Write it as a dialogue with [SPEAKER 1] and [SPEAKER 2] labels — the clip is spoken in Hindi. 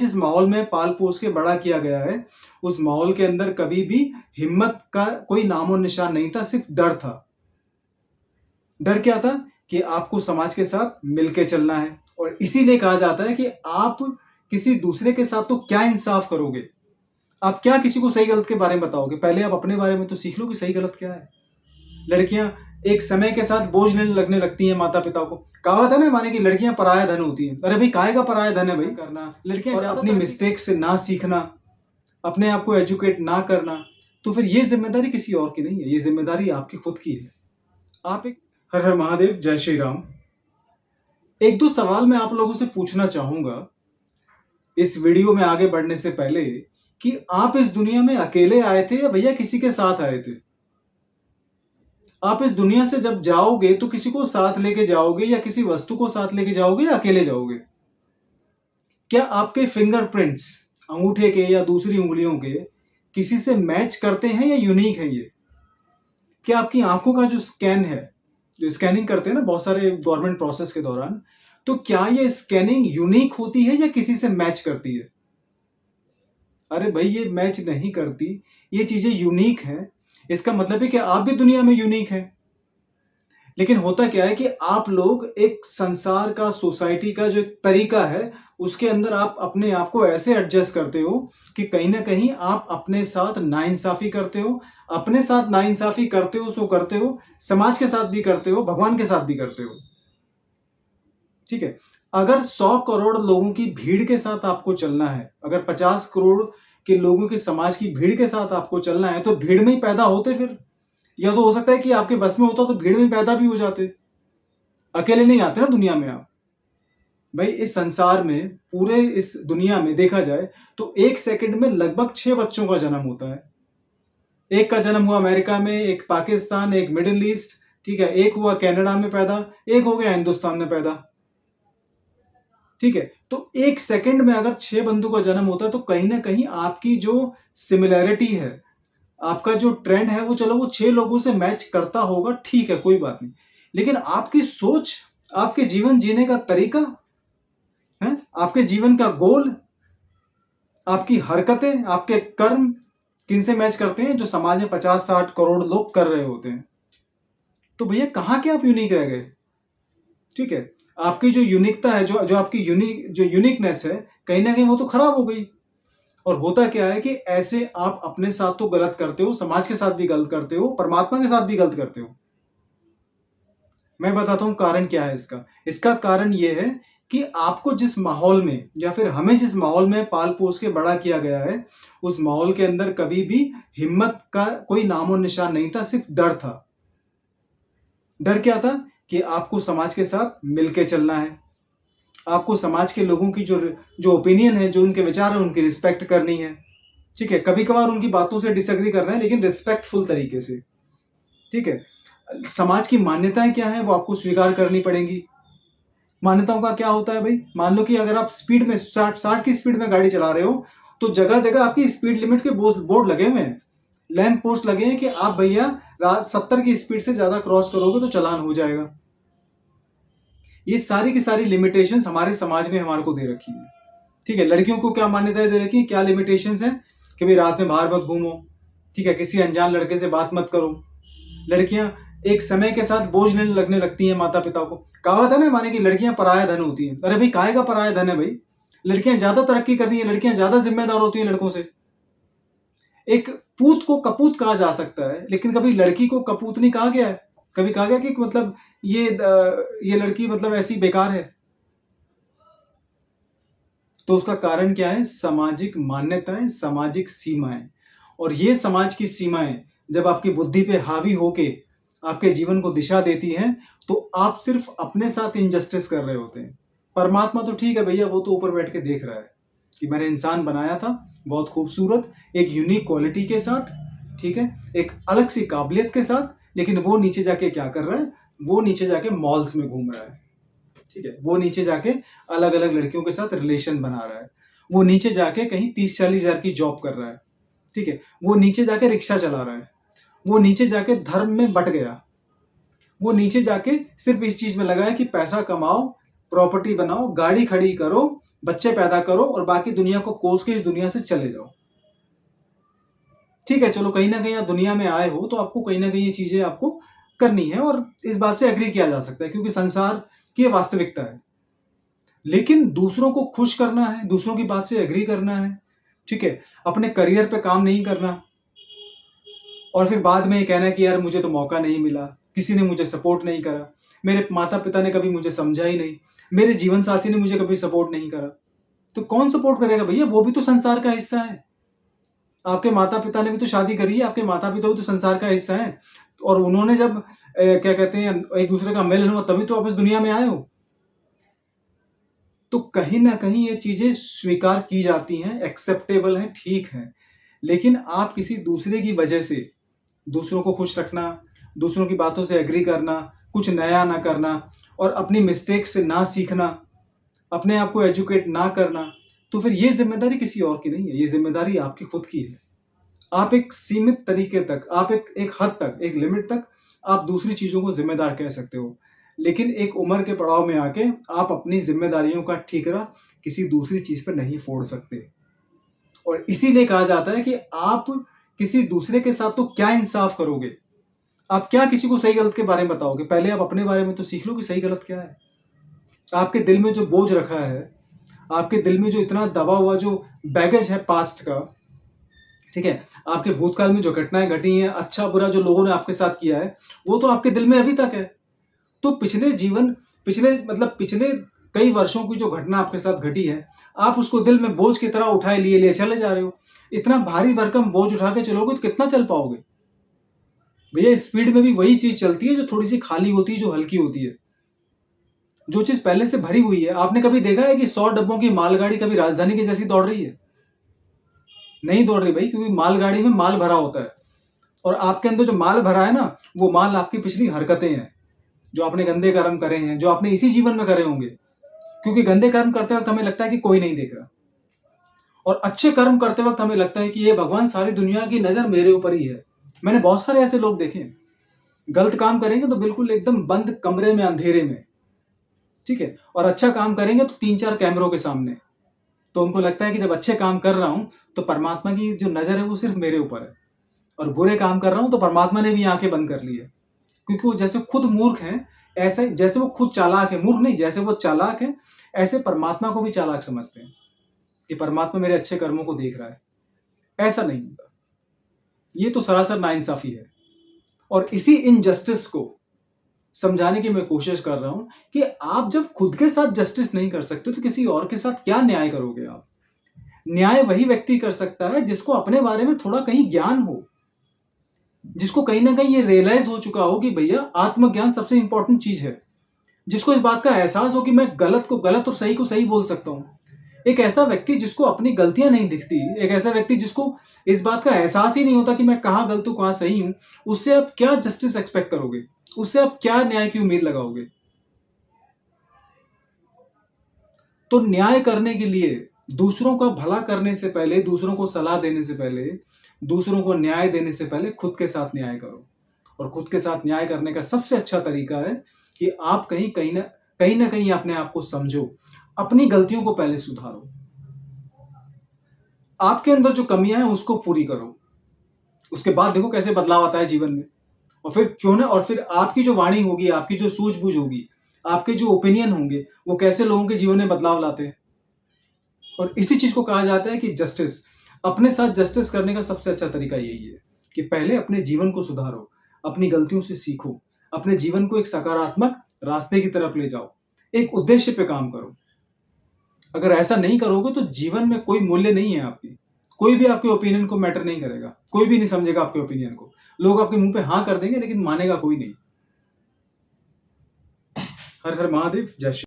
[SPEAKER 1] जिस माहौल में पाल पोस के बड़ा किया गया है, उस माहौल के अंदर कभी भी हिम्मत का कोई नामो निशान नहीं था, सिर्फ डर था। डर क्या था कि आपको समाज के साथ मिलके चलना है, और इसीलिए कहा जाता है कि आप किसी दूसरे के साथ तो क्या इंसाफ करोगे, आप क्या किसी को सही गलत के बारे में बताओगे। पहले आप अपने बारे में तो सीख लो कि सही गलत क्या है। लड़कियां एक समय के साथ बोझ लगने लगती हैं माता पिता को। कहावत है ना, माने कि लड़कियां पराया धन होती हैं। अरे भाई, काहे का पराया धन है भाई करना। लड़कियां और अपनी मिस्टेक से ना सीखना, अपने आप को एजुकेट ना करना, तो फिर ये जिम्मेदारी किसी और की नहीं है, ये जिम्मेदारी आपकी खुद की है। आप एक हर हर महादेव, जय श्री राम। एक दो सवाल मैं आप लोगों से पूछना चाहूंगा इस वीडियो में आगे बढ़ने से पहले, कि आप इस दुनिया में अकेले आए थे या भैया किसी के साथ आए थे। आप इस दुनिया से जब जाओगे तो किसी को साथ लेके जाओगे, या किसी वस्तु को साथ लेके जाओगे, या अकेले जाओगे। क्या आपके फिंगरप्रिंट्स, अंगूठे के या दूसरी उंगलियों के, किसी से मैच करते हैं या यूनिक है ये। क्या आपकी आंखों का जो स्कैन है, जो स्कैनिंग करते हैं ना बहुत सारे गवर्नमेंट प्रोसेस के दौरान, तो क्या ये स्कैनिंग यूनिक होती है या किसी से मैच करती है। अरे भाई, ये मैच नहीं करती, ये चीजें यूनिक हैं। इसका मतलब है कि आप भी दुनिया में यूनिक हैं। लेकिन होता क्या है कि आप लोग एक संसार का, सोसाइटी का जो तरीका है, उसके अंदर आप अपने आप को ऐसे एडजस्ट करते हो कि कहीं ना कहीं आप अपने साथ नाइंसाफी करते हो। अपने साथ नाइंसाफी करते हो सो करते हो, समाज के साथ भी करते हो, भगवान के साथ भी करते हो। ठीक है, अगर 100 करोड़ लोगों की भीड़ के साथ आपको चलना है, अगर 50 करोड़ के लोगों के समाज की भीड़ के साथ आपको चलना है, तो भीड़ में ही पैदा होते फिर। या तो हो सकता है कि आपके बस में होता तो भीड़ में पैदा भी हो जाते, अकेले नहीं आते ना दुनिया में आप। भाई, इस संसार में, पूरे इस दुनिया में देखा जाए तो एक सेकंड में लगभग 6 बच्चों का जन्म होता है। एक का जन्म हुआ अमेरिका में, एक पाकिस्तान, एक मिडिल ईस्ट, ठीक है, एक हुआ कनाडा में पैदा, एक हो गया हिंदुस्तान में पैदा। ठीक है, तो एक सेकंड में अगर 6 बंदों का जन्म होता है, तो कहीं ना कहीं आपकी जो सिमिलैरिटी है, आपका जो ट्रेंड है, वो चलो वो 6 लोगों से मैच करता होगा, ठीक है, कोई बात नहीं। लेकिन आपकी सोच, आपके जीवन जीने का तरीका है, आपके जीवन का गोल, आपकी हरकतें, आपके कर्म किनसे मैच करते हैं, जो समाज में 50-60 करोड़ लोग कर रहे होते हैं। तो भैया, कहां के आप यूनिक रह गए। ठीक है, आपकी जो यूनिकता है, जो आपकी यूनिकनेस है, कहीं ना कहीं वो तो खराब हो गई। और होता क्या है कि ऐसे आप अपने साथ तो गलत करते हो, समाज के साथ भी गलत करते हो, परमात्मा के साथ भी गलत करते हो। मैं बताता हूं कारण क्या है इसका। इसका कारण यह है कि आपको जिस माहौल में, या फिर हमें जिस माहौल में पाल पोस के बड़ा किया गया है, उस माहौल के अंदर कभी भी हिम्मत का कोई नामो निशान नहीं था, सिर्फ डर था। डर क्या था कि आपको समाज के साथ मिलके चलना है, आपको समाज के लोगों की जो जो ओपिनियन है, जो उनके विचार है, उनकी रिस्पेक्ट करनी है। ठीक है, कभी कभार उनकी बातों से डिसएग्री करना है, लेकिन रिस्पेक्टफुल तरीके से। ठीक है, समाज की मान्यताएं क्या है वो आपको स्वीकार करनी पड़ेंगी। मान्यताओं का क्या होता है भाई, मान लो कि अगर आप स्पीड में 60 की स्पीड में गाड़ी चला रहे हो, तो जगह जगह आपकी स्पीड लिमिट के बोर्ड लगे हुए हैं, लैंप पोस्ट लगे हैं कि आप भैया 70 की स्पीड से ज्यादा क्रॉस करोगे तो चालान हो जाएगा। ये सारी की सारी लिमिटेशंस हमारे समाज ने हमारे को दे रखी है। ठीक है, लड़कियों को क्या मान्यताएं दे रखी है, क्या लिमिटेशंस हैं, कि भाई रात में बाहर मत घूमो, ठीक है, किसी अनजान लड़के से बात मत करो। लड़कियां एक समय के साथ बोझ लगने लगती हैं माता पिता को। कहावत है ना, माने कि लड़कियां पराया धन होती हैं। अरे भाई, काहे का पराया धन है भाई। लड़कियां ज्यादा तरक्की कर रही हैं, लड़कियां ज्यादा जिम्मेदार होती हैं लड़कों से। एक पूत को कपूत कहा जा सकता है, लेकिन कभी लड़की को कपूत नहीं कहा गया है। कभी कहा गया कि मतलब ये लड़की मतलब ऐसी बेकार है। तो उसका कारण क्या है, सामाजिक मान्यताएं, सामाजिक सीमाएं। और ये समाज की सीमाएं जब आपकी बुद्धि पे हावी होके आपके जीवन को दिशा देती हैं, तो आप सिर्फ अपने साथ इनजस्टिस कर रहे होते हैं। परमात्मा तो ठीक है भैया, वो तो ऊपर बैठ के देख रहा है कि मैंने इंसान बनाया था बहुत खूबसूरत, एक यूनिक क्वालिटी के साथ, ठीक है, एक अलग सी काबिलियत के साथ, लेकिन वो नीचे जाके क्या कर रहा है, वो नीचे जाके मॉल्स में घूम रहा है। ठीक है, वो नीचे जाके अलग अलग लड़कियों के साथ रिलेशन बना रहा है, वो नीचे जाके कहीं 30-40 हजार की जॉब कर रहा है। ठीक है, वो नीचे जाके रिक्शा चला रहा है, वो नीचे जाके धर्म में बट गया, वो नीचे जाके सिर्फ इस चीज में लगा है कि पैसा कमाओ, प्रॉपर्टी बनाओ, गाड़ी खड़ी करो, बच्चे पैदा करो और बाकी दुनिया को कोस के इस दुनिया से चले जाओ। ठीक है, चलो कहीं ना कहीं आप दुनिया में आए हो तो आपको कहीं ना कहीं ये चीजें आपको करनी है और इस बात से एग्री किया जा सकता है क्योंकि संसार की वास्तविकता है। लेकिन दूसरों को खुश करना है, दूसरों की बात से एग्री करना है, ठीक है, अपने करियर पे काम नहीं करना और फिर बाद में ये कहना है कि यार मुझे तो मौका नहीं मिला, किसी ने मुझे सपोर्ट नहीं करा, मेरे माता पिता ने कभी मुझे समझा ही नहीं, मेरे जीवन साथी ने मुझे कभी सपोर्ट नहीं करा। तो कौन सपोर्ट करेगा भैया? वो भी तो संसार का हिस्सा है। आपके माता पिता ने भी तो शादी करी है, आपके माता पिता भी तो संसार का हिस्सा है और उन्होंने जब क्या कहते हैं एक दूसरे का मिलन हुआ तभी तो आप इस दुनिया में आए हो। तो कहीं ना कहीं ये चीजें स्वीकार की जाती हैं, एक्सेप्टेबल हैं, ठीक है, लेकिन आप किसी दूसरे की वजह से दूसरों को खुश रखना, दूसरों की बातों से एग्री करना, कुछ नया ना करना और अपनी मिस्टेक से ना सीखना, अपने आप को एजुकेट ना करना, तो फिर ये जिम्मेदारी किसी और की नहीं है, ये जिम्मेदारी आपकी खुद की है। आप एक सीमित तरीके तक, आप एक हद तक, एक लिमिट तक आप दूसरी चीजों को जिम्मेदार कह सकते हो, लेकिन एक उम्र के पड़ाव में आके आप अपनी जिम्मेदारियों का ठीकरा किसी दूसरी चीज पर नहीं फोड़ सकते। और इसीलिए कहा जाता है कि आप किसी दूसरे के साथ तो क्या इंसाफ करोगे, आप क्या किसी को सही गलत के बारे में बताओगे? पहले आप अपने बारे में तो सीख लो कि सही गलत क्या है। आपके दिल में जो बोझ रखा है, आपके दिल में जो इतना दबा हुआ जो बैगेज है पास्ट का, ठीक है, आपके भूतकाल में जो घटनाएं घटी हैं, अच्छा बुरा जो लोगों ने आपके साथ किया है, वो तो आपके दिल में अभी तक है। तो पिछले कई वर्षों की जो घटना आपके साथ घटी है, आप उसको दिल में बोझ की तरह उठाए लिए चले जा रहे हो। इतना भारी भरकम बोझ उठा के चलोगे तो कितना चल पाओगे भैया? स्पीड में भी वही चीज चलती है जो थोड़ी सी खाली होती है, जो हल्की होती है। जो चीज पहले से भरी हुई है, आपने कभी देखा है कि 100 डब्बों की मालगाड़ी कभी राजधानी की जैसी दौड़ रही है? नहीं दौड़ रही भाई, क्योंकि मालगाड़ी में माल भरा होता है और आपके अंदर जो माल भरा है ना, वो माल आपकी पिछली हरकतें हैं, जो आपने गंदे कर्म करे हैं, जो आपने इसी जीवन में करे होंगे। क्योंकि गंदे कर्म करते वक्त हमें लगता है कि कोई नहीं देख रहा और अच्छे कर्म करते वक्त हमें लगता है कि ये भगवान सारी दुनिया की नजर मेरे ऊपर ही है। मैंने बहुत सारे ऐसे लोग देखे हैं, गलत काम करेंगे तो बिल्कुल एकदम बंद कमरे में अंधेरे में, ठीक है, और अच्छा काम करेंगे तो 3-4 कैमरों के सामने। तो उनको लगता है कि जब अच्छे काम कर रहा हूं तो परमात्मा की जो नजर है वो सिर्फ मेरे ऊपर है, और बुरे काम कर रहा हूं तो परमात्मा ने भी आंखें बंद कर ली है। क्योंकि वो जैसे खुद मूर्ख है, ऐसे जैसे वो खुद चालाक है, मूर्ख नहीं, जैसे वो चालाक है ऐसे परमात्मा को भी चालाक समझते हैं कि परमात्मा मेरे अच्छे कर्मों को देख रहा है। ऐसा नहीं होता, ये तो सरासर नाइंसाफी है। और इसी इनजस्टिस को समझाने की मैं कोशिश कर रहा हूं कि आप जब खुद के साथ जस्टिस नहीं कर सकते तो किसी और के साथ क्या न्याय करोगे आप? न्याय वही व्यक्ति कर सकता है जिसको अपने बारे में थोड़ा कहीं ज्ञान हो, जिसको कहीं ना कहीं ये रियलाइज हो चुका हो कि भैया आत्मज्ञान सबसे इंपॉर्टेंट चीज है, जिसको इस बात का एहसास हो कि मैं गलत को गलत और सही को सही बोल सकता हूं। एक ऐसा व्यक्ति जिसको अपनी गलतियां नहीं दिखती, एक ऐसा व्यक्ति जिसको इस बात का एहसास ही नहीं होता कि मैं कहां गलत हूं कहां सही हूं, उससे आप क्या जस्टिस एक्सपेक्ट करोगे? उससे आप क्या न्याय की उम्मीद लगाओगे? तो न्याय करने के लिए, दूसरों का भला करने से पहले, दूसरों को सलाह देने से पहले, दूसरों को न्याय देने से पहले खुद के साथ न्याय करो। और खुद के साथ न्याय करने का सबसे अच्छा तरीका है कि आप कहीं ना कहीं अपने आप को समझो, अपनी गलतियों को पहले सुधारो, आपके अंदर जो कमियां हैं उसको पूरी करो, उसके बाद देखो कैसे बदलाव आता है जीवन में। और फिर क्यों ना, और फिर आपकी जो वाणी होगी, आपकी जो सूझबूझ होगी, आपके जो ओपिनियन होंगे, वो कैसे लोगों के जीवन में बदलाव लाते हैं। और इसी चीज को कहा जाता है कि जस्टिस, अपने साथ जस्टिस करने का सबसे अच्छा तरीका यही है कि पहले अपने जीवन को सुधारो, अपनी गलतियों से सीखो, अपने जीवन को एक सकारात्मक रास्ते की तरफ ले जाओ, एक उद्देश्य पे काम करो। अगर ऐसा नहीं करोगे तो जीवन में कोई मूल्य नहीं है आपकी, कोई भी आपके ओपिनियन को मैटर नहीं करेगा, कोई भी नहीं समझेगा आपके ओपिनियन को, लोग आपके मुंह पे हाँ कर देंगे लेकिन मानेगा कोई नहीं। हर हर महादेव, जय श्री